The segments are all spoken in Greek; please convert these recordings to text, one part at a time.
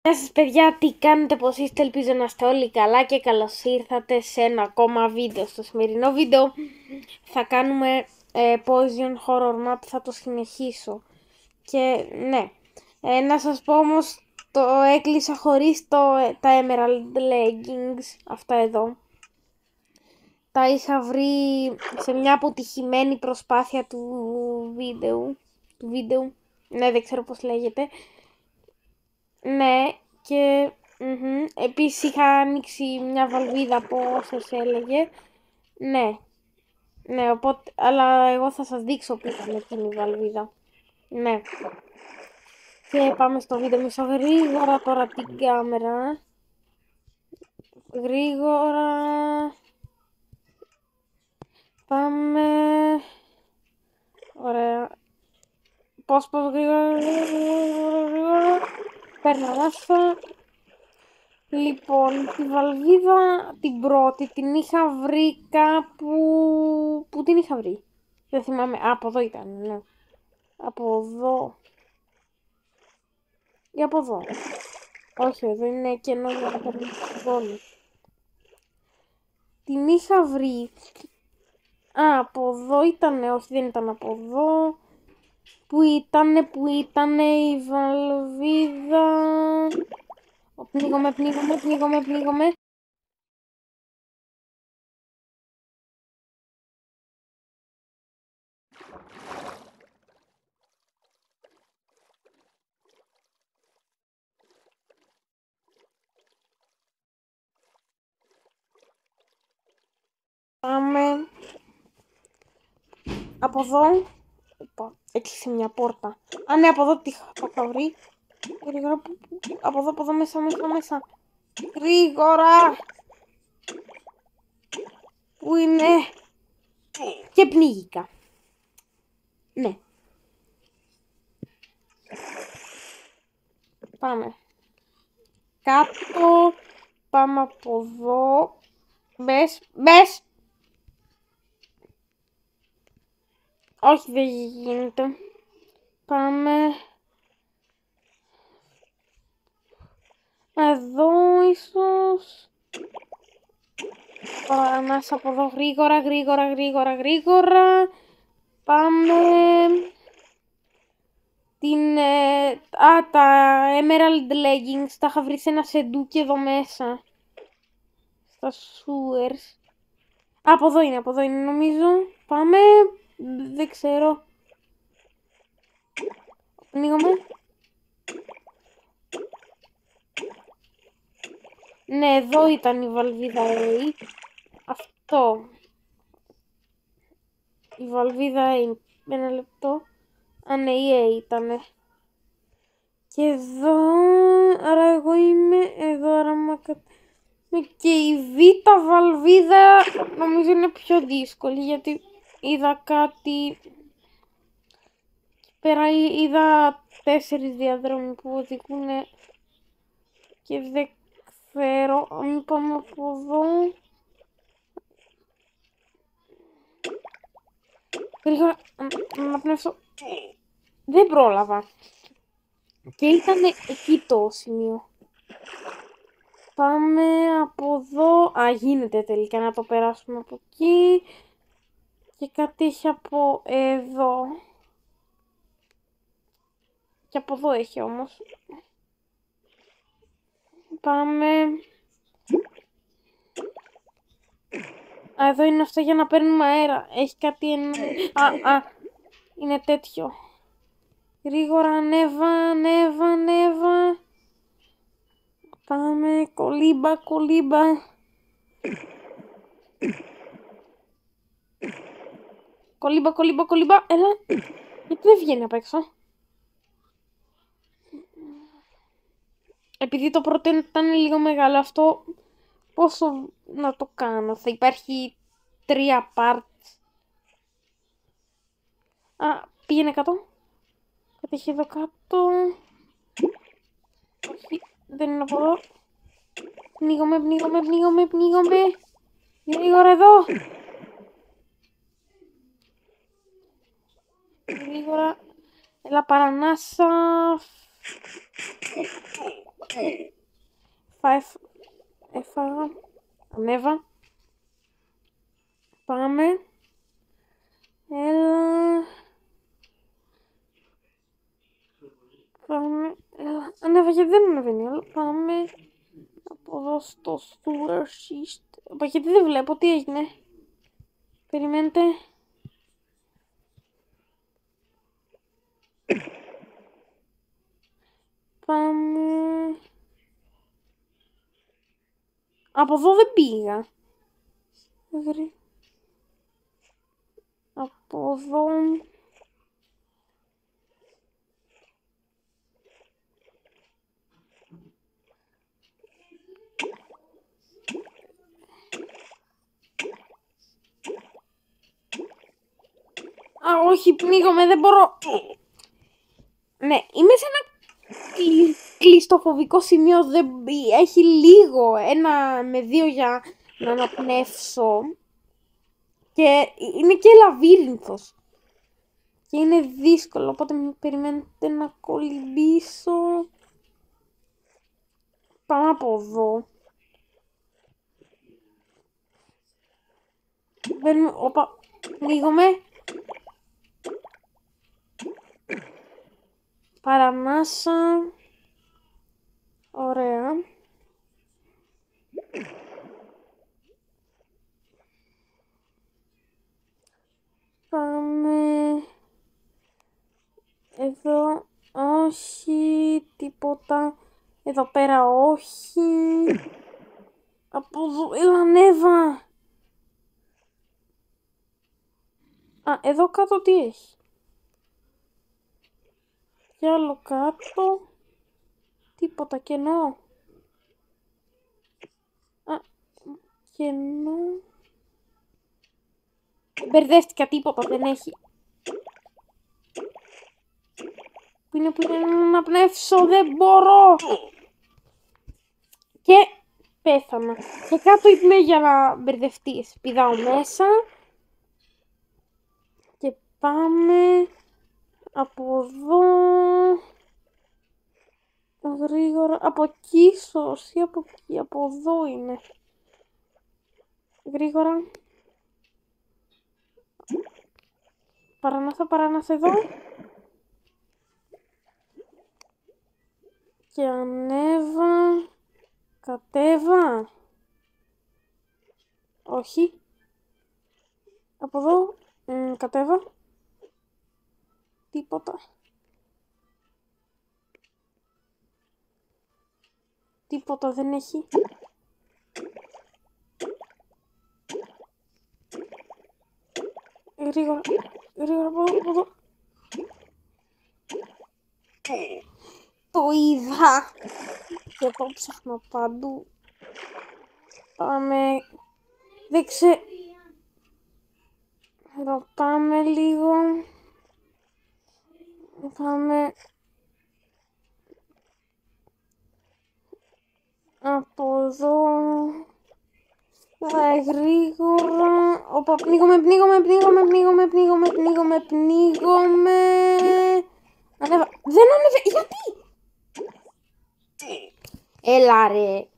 Γεια σας παιδιά, τι κάνετε, πως είστε, ελπίζω να είστε όλοι καλά και καλώς ήρθατε σε ένα ακόμα βίντεο. Στο σημερινό βίντεο θα κάνουμε Poison Horror Map, θα το συνεχίσω. Και ναι, να σας πω όμως, το έκλεισα χωρίς τα Emerald Leggings, αυτά εδώ. Τα είχα βρει σε μια αποτυχημένη προσπάθεια του βίντεου, ναι δεν ξέρω πώς λέγεται. Ναι, και επίσης είχα ανοίξει μια βαλβίδα από όσες έλεγε. Ναι, οπότε, αλλά εγώ θα σας δείξω που ήταν εκείνη η βαλβίδα. Ναι. Και πάμε στο βίντεο, μισό γρήγορα τώρα την κάμερα. Γρήγορα. Πάμε. Ωραία. Πώς γρήγορα. Παίρνω ανάσα. Λοιπόν, τη βαλβίδα την πρώτη την είχα βρει κάπου... Πού την είχα βρει? Δεν θυμάμαι. Α, από εδώ ήταν, ναι. Από εδώ. Ή από εδώ. Όχι, εδώ είναι κενό για να παίρνει την πόλη. Την είχα βρει. Α, από εδώ ήτανε. Όχι, δεν ήταν από εδώ. Πού ήτανε η βαλβίδα? Πνίγομαι. Πάμε. Από εδώ. Οπα, έκλεισε μια πόρτα. Α, ναι, από εδώ τι θα βρει. Γρήγορα. Από εδώ μέσα. Γρήγορα. Πού είναι? Και πνίγηκα. Ναι. Πάμε. Κάτω. Πάμε από εδώ. Μπες. Όχι, δεν γίνεται. Πάμε. Εδώ ίσως. Ανάσα από εδώ. Γρήγορα. Πάμε. Τα Emerald Leggings τα είχα βρει σε ένα σεντούκι εδώ μέσα. Στα sewers. Από εδώ είναι νομίζω. Πάμε. Δεν ξέρω. Πνίγομαι. Ναι, εδώ ήταν η βαλβίδα A. Αυτό. Η βαλβίδα A. Ένα λεπτό. Α, ναι, η A ήτανε. Και εδώ. Άρα εγώ είμαι εδώ. Άρα και η Β βαλβίδα νομίζω είναι πιο δύσκολη, γιατί είδα κάτι. Πέρα είδα 4 διαδρόμοι που οδηγούν και δεν ξέρω αν πάμε από εδώ. Γρήγορα να πνεύσω. Δεν πρόλαβα. Και ήταν εκεί το σημείο. Πάμε από εδώ. Α, γίνεται τελικά να το περάσουμε από εκεί. Και κάτι έχει από εδώ. Και από εδώ έχει όμως. Πάμε. Α, εδώ είναι αυτό για να παίρνουμε αέρα. Έχει κάτι είναι τέτοιο. Γρήγορα, ανέβα. Πάμε, κολύμπα. Κολύμπα. Έλα. Γιατί δεν βγαίνει απ' έξω? Επειδή το πρώτο ήταν λίγο μεγάλο, αυτό πόσο να το κάνω? Θα υπάρχει 3 parts. Α, πήγαινε κάτω. Κάτι έχει εδώ κάτω. Όχι, δεν είναι από εδώ. Πνίγομαι. Γρήγορα εδώ. Γρήγορα. Έλα παρανάσα. Έφαγα. Ανέβα. Πάμε. Έλα. Πάμε. Έλα. Ανέβα γιατί δεν ανεβαίνει. Έλα. Πάμε. Από εδώ στο sewer system. Γιατί δεν βλέπω τι έγινε. Περιμένετε. Πάμε. Από εδώ δεν πήγα. Από εδώ. Α, όχι, πνίγομαι, δεν μπορώ. Ναι, είμαι σε ένα κλειστοφοβικό σημείο, δεν έχει λίγο, 1 με 2 για να αναπνεύσω. Και είναι και λαβύρινθος. Και είναι δύσκολο, οπότε μην περιμένετε να κολυμπήσω. Πάμε από εδώ. Μπαίνουμε, όπα, πνίγομαι. Παρανάσα. Ωραία. Πάμε. Εδώ όχι. Τίποτα. Εδώ πέρα όχι. Από εδώ. Έλα, ανέβα. Α, εδώ κάτω τι έχει. Κι άλλο κάτω. Τίποτα, κενό. Α, κενό. Μπερδεύτηκα, τίποτα δεν έχει. Που είναι να αναπνεύσω, δεν μπορώ. Και πέθανα. Και κάτω είπε για να μπερδευτείς. Πηδάω μέσα. Και πάμε από εδώ. Γρήγορα. Από εκεί ίσως ή από εκεί. Από εδώ είναι. Γρήγορα. Παρανάσα εδώ. Και ανέβα. Κατέβα. Όχι. Από εδώ. Κατέβα. Τίποτα. Τίποτα δεν έχει. Γρήγορα. Γρήγορα από εδώ. Το είδα. Και το ψάχνω παντού. Πάμε. Δείξε. Εδώ πάμε λίγο. Πάμε. Από εδώ. Γρήγορα. Όπα, πνίγομαι. Ανέβα. Δεν ανέβε. Γιατί? Έλα ρε.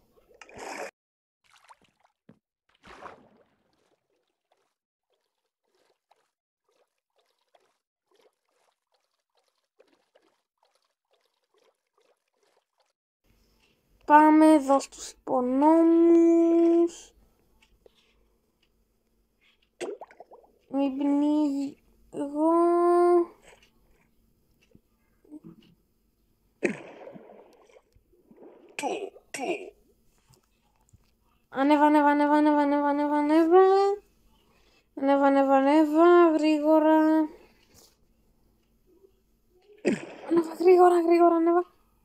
Πάμε εδώ στους υπονόμους. Μην πνίγω. Ανέβα. Γρήγορα.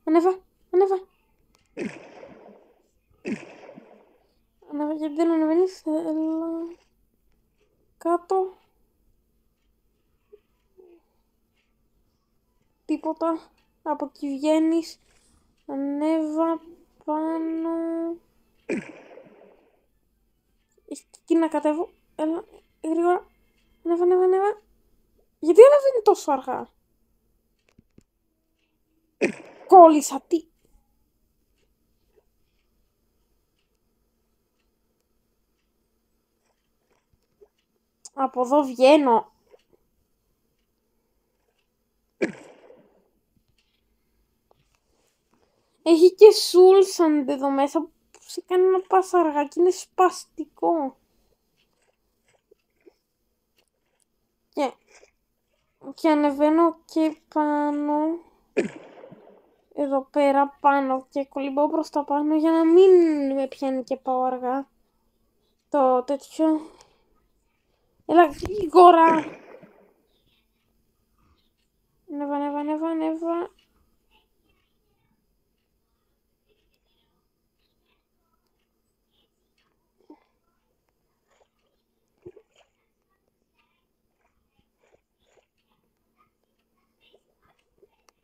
Ανέβα. Γιατί δεν ανεβαίνεις. Έλα. Κάτω. Τίποτα. Από εκεί βγαίνεις. Ανέβα πάνω. Εκεί να κατέβω. Έλα. Γρήγορα. Ανέβα. Γιατί ανεβαίνει τόσο αργά? Κόλλησα. Τι. Από εδώ βγαίνω. Έχει και Soulsand εδώ μέσα που σε κάνει να πας αργά και είναι σπαστικό. Και ανεβαίνω και πάνω. Εδώ πέρα πάνω και κολυμπάω προς τα πάνω για να μην με πιάνει και πάω αργά. Το τέτοιο. Έλα γρήγορα. Ανέβα.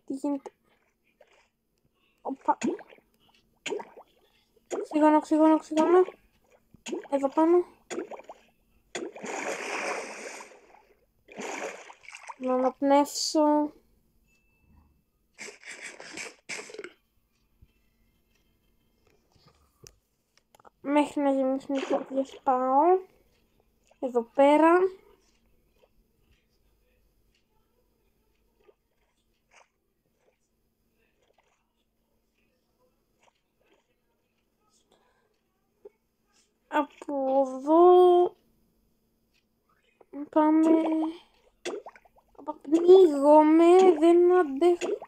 Τι γίνεται. Οπα. Οξυγόνο. Εδώ πάνω. Να αναπνεύσω. Μέχρι να γεμίσουν οι καρδιές πάω. Εδώ πέρα. Από εδώ πάμε. Πνίγομαι, δεν αντέχω.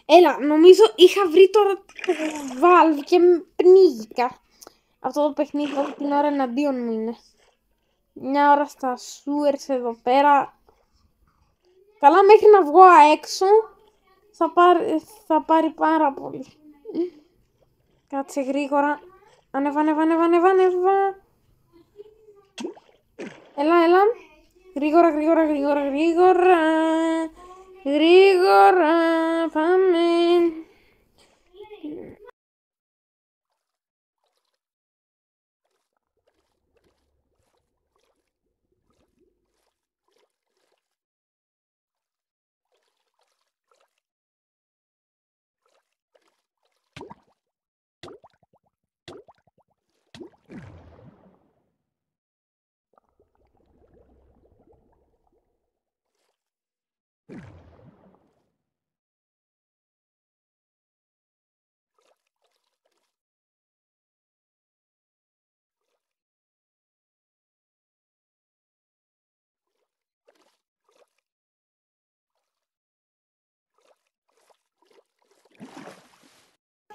Έλα, νομίζω είχα βρει τώρα το valve και πνίγηκα. Αυτό το παιχνίδι όλη την ώρα εναντίον μου είναι. Μια ώρα στα sewers εδώ πέρα. Καλά, μέχρι να βγω έξω θα πάρει πάρα πολύ. Κάτσε γρήγορα. Ανέβα. Έλα. Γρήγορα. Πάμε.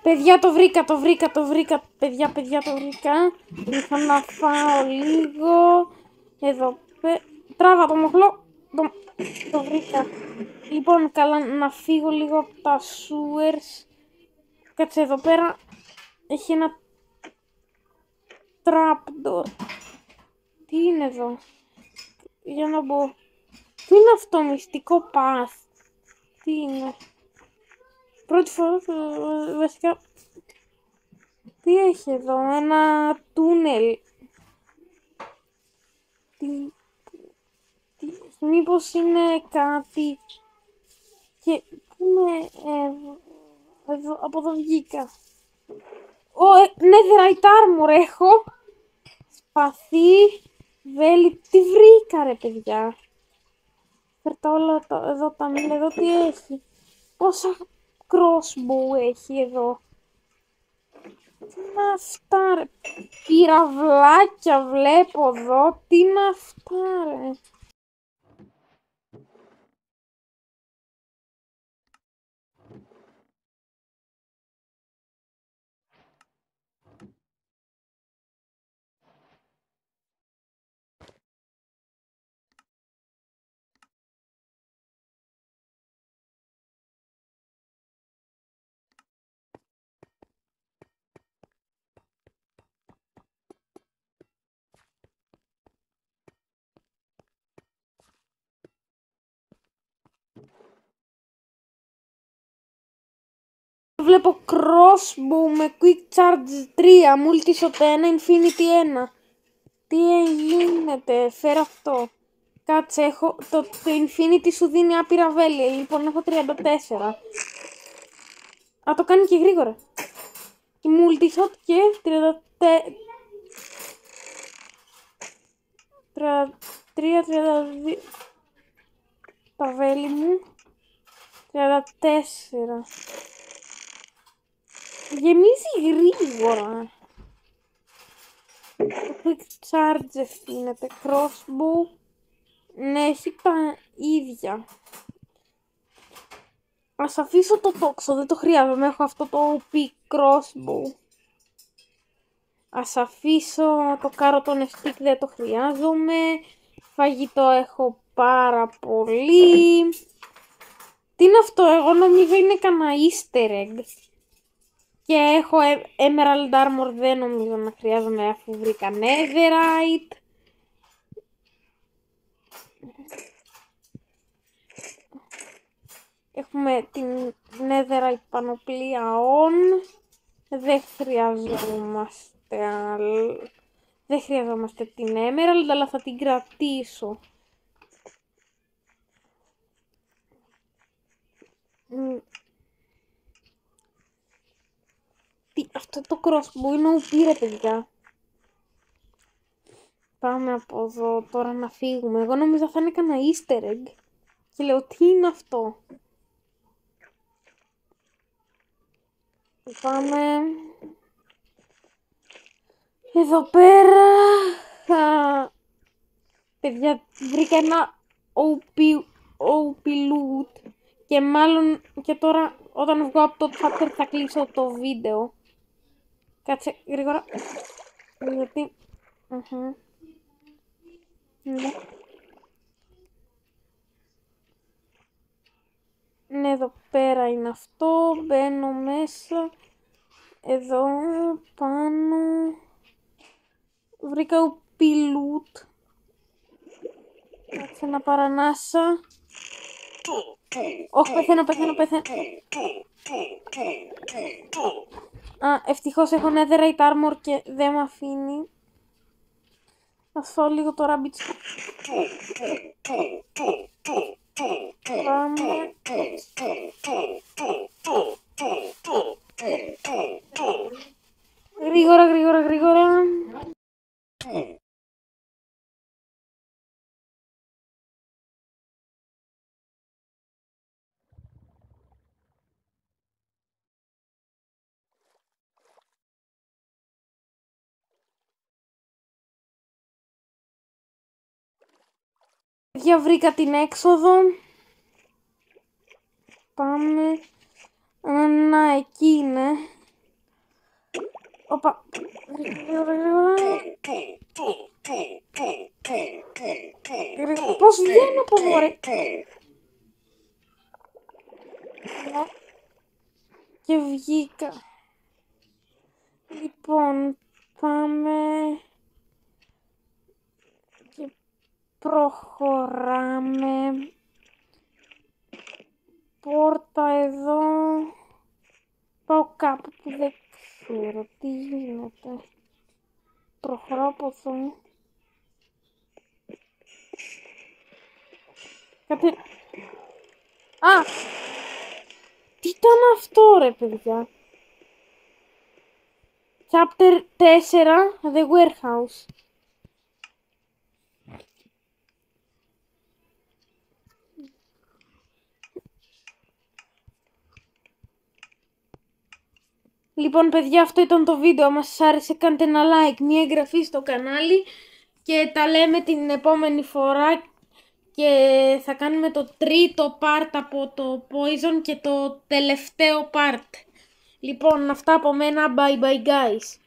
Παιδιά, το βρήκα. Παιδιά, το βρήκα. Ήρθα να φάω λίγο. Εδώ πέρα. Τράβα το μοχλό. Το βρήκα. Λοιπόν, καλά, να φύγω λίγο από τα sewers. Κάτσε εδώ πέρα. Έχει ένα trapdoor. Τι είναι εδώ? Για να μπω. Τι είναι αυτό, μυστικό path? Τι είναι? Πρώτη φορά βασικά. Τι έχει εδώ? Ένα τούνελ. Μήπως είναι κάτι. Και πού είναι εδώ, από εδώ βγήκα. Netherite armor έχω. Σπαθί. Βέλη. Τι βρήκα ρε παιδιά? Φέρτα όλα εδώ τα μήλα. Εδώ τι έχει? Πόσα crossbow έχει εδώ? Τι είναι αυτά ρε? Πυραυλάκια βλέπω εδώ. Τι είναι αυτά ρε? Βλέπω crossbow με quick charge 3, multi-shot 1, infinity 1. Τι γίνεται, φέρ' αυτό. Κάτσε, έχω, το infinity σου δίνει άπειρα βέλη, λοιπόν έχω 34. Α, το κάνει και γρήγορα. Και multi-shot και 34. 33-32 τα βέλη μου. 34. Γεμίζει γρήγορα. Το quick charge ευθύνεται. Crossbow. Ναι, έχει τα ίδια. Ας αφήσω το τόξο, δεν το χρειάζομαι. Έχω αυτό το OP crossbow. Ας αφήσω το carrot stick, δεν το χρειάζομαι. Φαγητό έχω πάρα πολύ. Τι είναι αυτό, εγώ νομίζω είναι κανένα easter egg. Και έχω emerald armor, δεν νομίζω να χρειάζομαι αφού βρήκα netherite. Έχουμε την netherite πανοπλία on. Δεν χρειαζόμαστε την emerald, αλλά θα την κρατήσω. Αυτό το crossbow είναι OP ρε παιδιά. Πάμε από εδώ τώρα να φύγουμε. Εγώ νομίζω θα είναι κανένα easter egg. Και λέω τι είναι αυτό. Πάμε. Εδώ πέρα. Παιδιά, βρήκα ένα OP loot. Και μάλλον και τώρα όταν βγω από το chapter θα κλείσω το βίντεο. Κάτσε γρήγορα. Γιατί... Ναι. Ναι, εδώ πέρα είναι αυτό. Μπαίνω μέσα. Εδώ πάνω. Βρήκα OP loot. Κάτσε να παρανάσα. Όχι, πεθαίνω. Α, ευτυχώς έχω netherite armor και δεν με αφήνει. Ας φάω λίγο το rabbit. Πάμε. Γρήγορα. Βρήκα την έξοδο. Πάμε. Να, εκεί είναι. Οπα. Γρήγορα. Πώς βγαίνω από εδώ ρε. Και βγήκα. Λοιπόν, πάμε. Και προχωράμε. Πόρτα εδώ. Πάω κάπου που δεν ξέρω τι γίνεται. Προχωράω από εδώ. Κάτι... Α! Τι ήταν αυτό ρε παιδιά. Chapter 4, The Warehouse. Λοιπόν παιδιά, αυτό ήταν το βίντεο. Αν σας άρεσε κάντε ένα like, μια εγγραφή στο κανάλι και τα λέμε την επόμενη φορά και θα κάνουμε το τρίτο part από το Poison και το τελευταίο part. Λοιπόν, αυτά από μένα, bye bye guys.